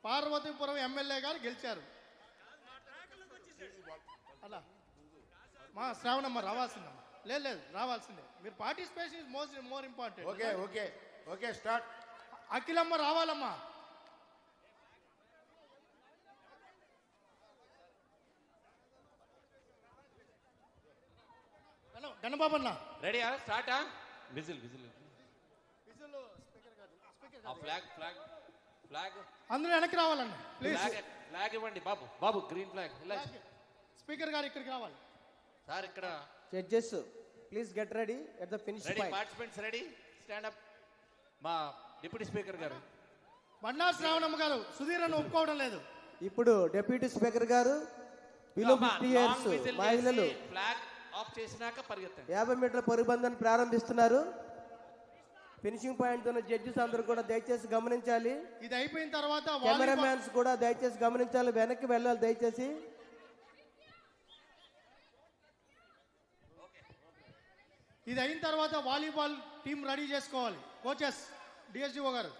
Parvathipuram MLA గారు గెలిచారు. అలా మా శ్రావణమ్మ రావాల్సిందమ్మా. లేదు రావాల్సిందే. మీరు participation is more important. Okay okay okay start. అఖిలమ్మ రావాలమ్మా. గణబాబు అన్న ready start. Whistle whistle flag flag flag అందరూ వెనక్కి రావాలండి ప్లీజ్. ఫ్లాగ్ ఇవ్వండి బాబు. బాబు గ్రీన్ ఫ్లాగ్. స్పీకర్ గారు ఇక్కడికి రావాలి సార్. ఇక్కడ judges please get ready at the finish ready. Point. Participants ready. Stand up. మా డిప్యూటీ స్పీకర్ గారు బండారు శ్రావణమ్మ గారు సుధీరను ఒప్పుకోవడం లేదు. ఇప్పుడు డిప్యూటీ స్పీకర్ గారు బిలో 50 ఇయర్స్ మహిళలు ఫ్లాగ్ ఆఫ్ చేసినాక పరిగెత్తండి. 50 మీటర్ల పరుగుబంధాన్ని ప్రారంభిస్తున్నారు. ఫినిషింగ్ పాయింట్ ఉన్న జడ్జెస్ అందరూ కూడా దయచేసి గమనించాలి. ఇది అయిపోయిన తర్వాత కెమెరామ్యాన్స్ కూడా దయచేసి గమనించాలి. వెనక్కి వెళ్ళాలి దయచేసి. ఇది అయిన తర్వాత వాలీబాల్ టీం రెడీ చేసుకోవాలి. కోచెస్ డిఎస్డిఓ గారు.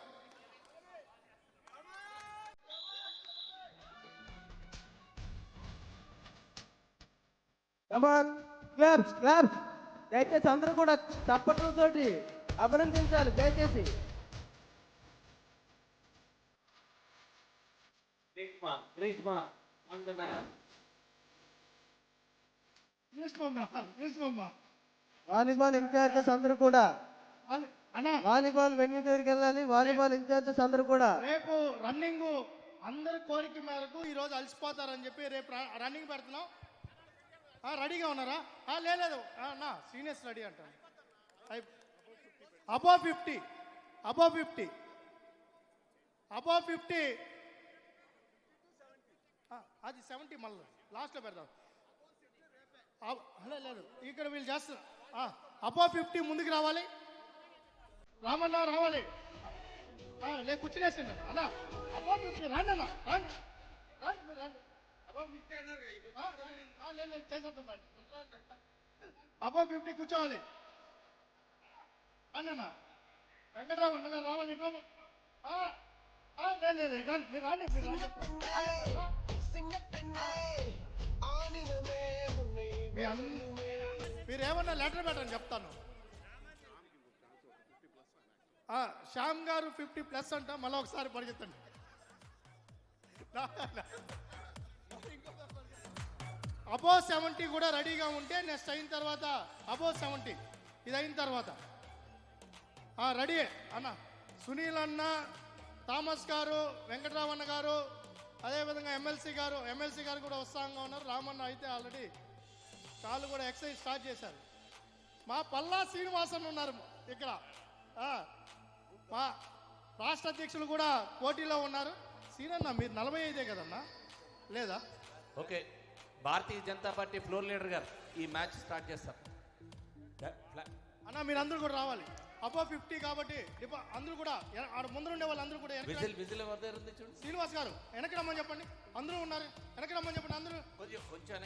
దయచేసి అందరూ కూడా చప్పట్లతోటి అభినందించాలి దయచేసి. వాలీబాల్ ఇన్ఛార్జెస్ అందరూ కూడా వాలీబాల్ వెన్యూ దగ్గరికి వెళ్ళాలి. వాలీబాల్ ఇన్ఛార్జెస్ అందరూ కూడా రేపు రన్నింగ్ అందరి కోరిక మేరకు ఈ రోజు అలసిపోతారని చెప్పి రేపు రన్నింగ్ పెడుతున్నాం. రెడీగా ఉన్నారా? లేదు నా సీనియర్స్ రెడీ అంటాను. అబోవ్ 50 అది 70 మళ్ళీ లాస్ట్లో పెడదాం. లేదు ఇక్కడ వీళ్ళు చేస్తారు. అబోవ్ 50 ముందుకు రావాలి. రామన్నా రావాలి. లేదు కూర్చునేసండి అలా. అబోవ్ 50 రండి అన్న రండి. అబోవ్ 50 కూర్చోవాలి. అన్న వెంకటరావు రావాలి. మీరు ఏమన్నా లెటర్ పెట్టండి చెప్తాను. శ్యామ్ గారు 50+ అంట. మళ్ళీ ఒకసారి పరిగెత్తండి. అబోవ్ 70 కూడా రెడీగా ఉంటే నెక్స్ట్ అయిన తర్వాత అబోవ్ 70 ఇది అయిన తర్వాత రెడీ అన్న. సునీల్ అన్న, థామస్ గారు, వెంకటరావు అన్న గారు, అదేవిధంగా ఎమ్మెల్సీ గారు కూడా ఉత్సాహంగా ఉన్నారు. రామన్న అయితే ఆల్రెడీ కాళ్ళు కూడా ఎక్సర్సైజ్ స్టార్ట్ చేశారు. మా పల్లా శ్రీనివాసన్ ఉన్నారు ఇక్కడ. మా రాష్ట్ర అధ్యక్షులు కూడా పోటీలో ఉన్నారు. సీనన్న మీరు 45 కదన్నా లేదా? Okay. Bharatiya Janata party floor leader గారు ఈ మ్యాచ్ స్టార్ట్ చేస్తారు. అన్న మీరు అందరూ కూడా రావాలి. అబోవ్ 50 కాబట్టి అందరూ కూడా ముందు ఉండే వాళ్ళు అందరూ కూడా విజిల్ ఎవరి చూడు. శ్రీనివాస్ గారు వెనక్కి రమ్మని చెప్పండి. అందరూ ఉన్నారు వెనక్కి రమ్మని చెప్పండి. అందరూ కొంచెం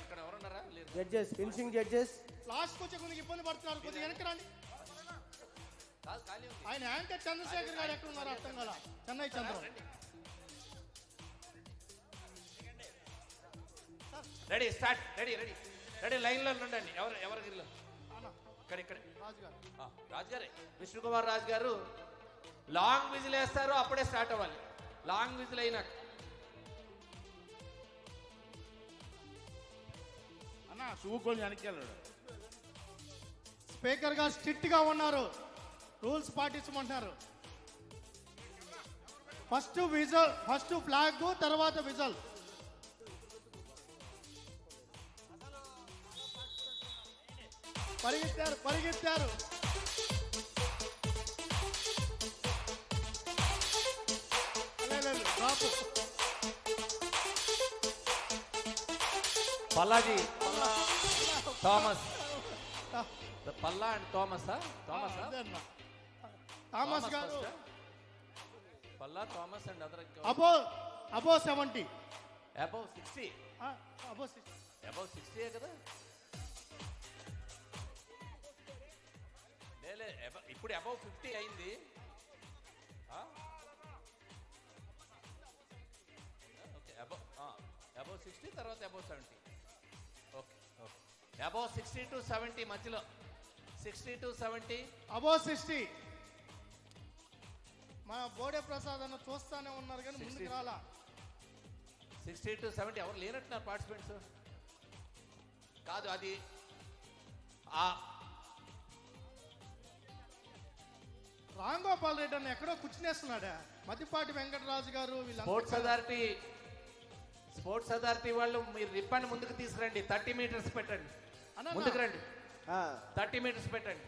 ఇక్కడ ఎవరున్నారా? జడ్జెస్ ఫినిషింగ్ జడ్జెస్ లాస్ట్కి వచ్చే కొద్దిగా ఇబ్బంది పడుతున్నారు. కొద్దిగా వెనక్కి రండి. ఆయన యాంకర్ చంద్రశేఖర్ గారు ఎక్కడ ఉన్నారు అర్థం కదా. చెన్నై చంద్ర రెడీ స్టార్ట్. రెడీ లైన్లో ఉండండి. ఎవరు ఇక్కడ రాజుగారే విష్ణుకుమార్ రాజు గారు లాంగ్ విజిల్ వేస్తారు. అప్పుడే స్టార్ట్ అవ్వాలి. లాంగ్ విజిల్ అయినాక అన్న చూకొని వెనక్కి వెళ్ళాడు. స్పీకర్ గారు స్ట్రిక్ట్ గా ఉన్నారు. రూల్స్ పాటించమంటున్నారు. ఫస్ట్ ఫ్లాగ్ తర్వాత విజల్. పరిగెత్తారు. పల్లాజీ థామస్ పల్లా అండ్ థామస్ గారు Palla Thomas and other above 70 above 60 above 60 కదా. ఇప్పుడు అబౌవ్ 50 అయింది. తర్వాత above 70. Okay okay. Above 60 to 70 మధ్యలో 60 to 70. అబో 60. మా బోడే ప్రసాద్ అన్న చూస్తానే ఉన్నారు కానీ ముందుకు 60. రాలా. 60 to 70 ఎవరు లేనట్టున్నారు పార్టిసిపెంట్స్. కాదు అది ఆ రామ్ గోపాల్ రెడ్డి అన్న ఎక్కడో కూర్చునేస్తున్నాడా. మద్దిపాటి వెంకటరాజు గారు స్పోర్ట్స్ అథారిటీ వాళ్ళు మీరు రిబ్బన్ ముందుకు తీసుకురండి. 30 meters పెట్టండి. అన్న, ముందుకు రండి. ఆ, 30 meters పెట్టండి.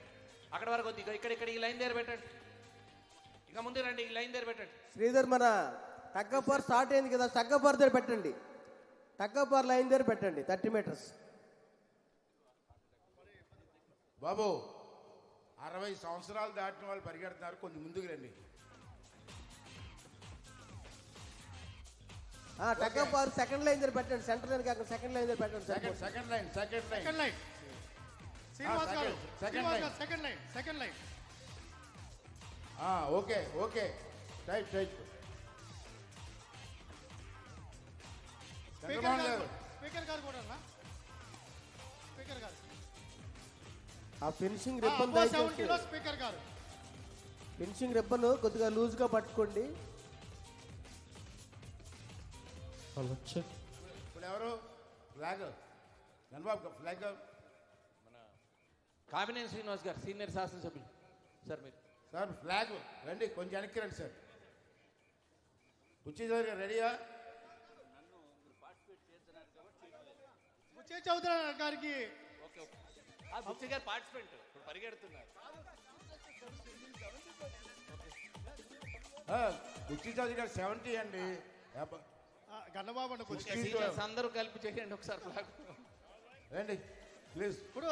అక్కడ వరకు వద్దు. ఇక్కడ ఈ లైన్ దగ్గర పెట్టండి. ఇంకా ముందుకు రండి. ఈ లైన్ దగ్గర పెట్టండి. శ్రీధర్ మన టగ్గపార్ స్టార్ట్ అయింది కదా, టగ్గపార్ దగ్గర పెట్టండి. టగ్గపార్ లైన్ దగ్గర పెట్టండి 30 meters. బాబు 60 సంవత్సరాలు దాటిన వాళ్ళు పరిగెడుతున్నారు, కొంచెం ముందుకు రండి. టగ్గపార్ సెకండ్ లైన్ దగ్గర పెట్టండి. సెంటర్ లైన్ కాకుండా సెకండ్ లైన్ దగ్గర పెట్టండి. Second line second line. Srinivas గారు second line. Okay okay right speaker గారు కూడా అన్న. స్పీకర్ గారు ఆ ఫినిషింగ్ రిబ్బన్ అబో 70లో స్పీకర్ గారు. ఫినిషింగ్ రిబ్బన్ కొద్దిగా లూజ్ గా పట్టుకోండి. ఇప్పుడు ఎవరు ఫ్లాగ్ చంద్రబాబు ఫ్లాగ్ కామినేని శ్రీనివాస్ గారు సీనియర్ శాసనసభ్యులు సార్. మీరు సార్ ఫ్లాగ్ రండి, కొంచెం వెనక్కి రండి సార్. బుచ్చి గారు రెడీయా? బుచ్చే చౌదరి గారికి ఓకే ఓకే. బుచ్చి గారు పార్టిసిపెంట్ ఇప్పుడు పరిగెడుతున్నారు. బుచ్చి చౌదరి గారు 70 అండి. గన్నబాబు అన్న కొంచెం. సీనియర్స్ అందరూ కలిపి చేయండి ఒకసారి ఫ్లాగ్. రండి ప్లీజ్. ఇప్పుడు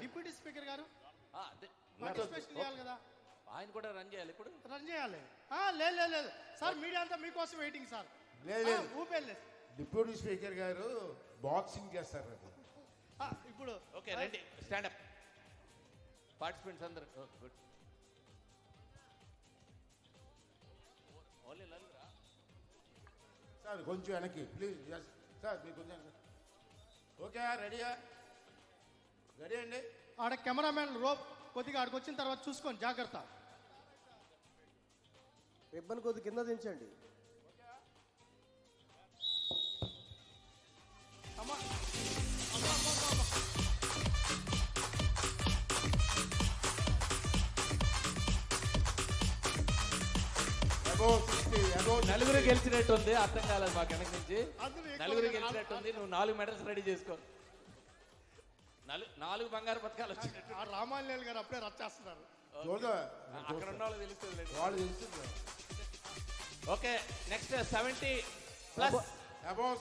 డిప్యూటీ స్పీకర్ గారు పార్టిసిపేషన్ చేయాలి కదా, ఆయన కూడా రన్ చేయాలి. ఇప్పుడు రన్ చేయాలి. లేదు సార్, మీడియా అంతా మీకోసం వెయిటింగ్ సార్. లేదు ఊపేలేదు. డిప్యూటీ స్పీకర్ గారు బాక్సింగ్ చేస్తారు కదా. ఇప్పుడు ఓకే రండి. స్టాండప్ పార్టిసిపెంట్స్ అందరు. గుడ్. ఓన్లీ నలుగురా సార్ కొంచెం వెనక్కి ప్లీజ్. ఎస్ సార్ మీరు కొంచెం ఓకే రెడీయా? రెడీ అండి. ఆడ కెమెరామెన్ రోప్ కొద్దిగా ఆడికి వచ్చిన తర్వాత చూసుకోండి జాగ్రత్త. రిబ్బన్ కొద్ది కింద దించండి. అమ్మా నలుగురు గెలిచినట్టుంది. అర్థం కాలేదు మాకు వెనక నుంచి. అందులో ఎక్కువ నలుగురు గెలిచినట్టుంది. నువ్వు 4 మెడల్స్ రెడీ చేసుకో. 4 బంగారు పథకాలు వచ్చినట్టు. ఆ రామాన్యాల్ గారు అప్పుడే రచ్చేస్తున్నారు. అక్కడ ఉన్న వాళ్ళు తెలుస్తుంది. వాళ్ళు తెలుస్తుంది. Okay next 70+. అబౌవ్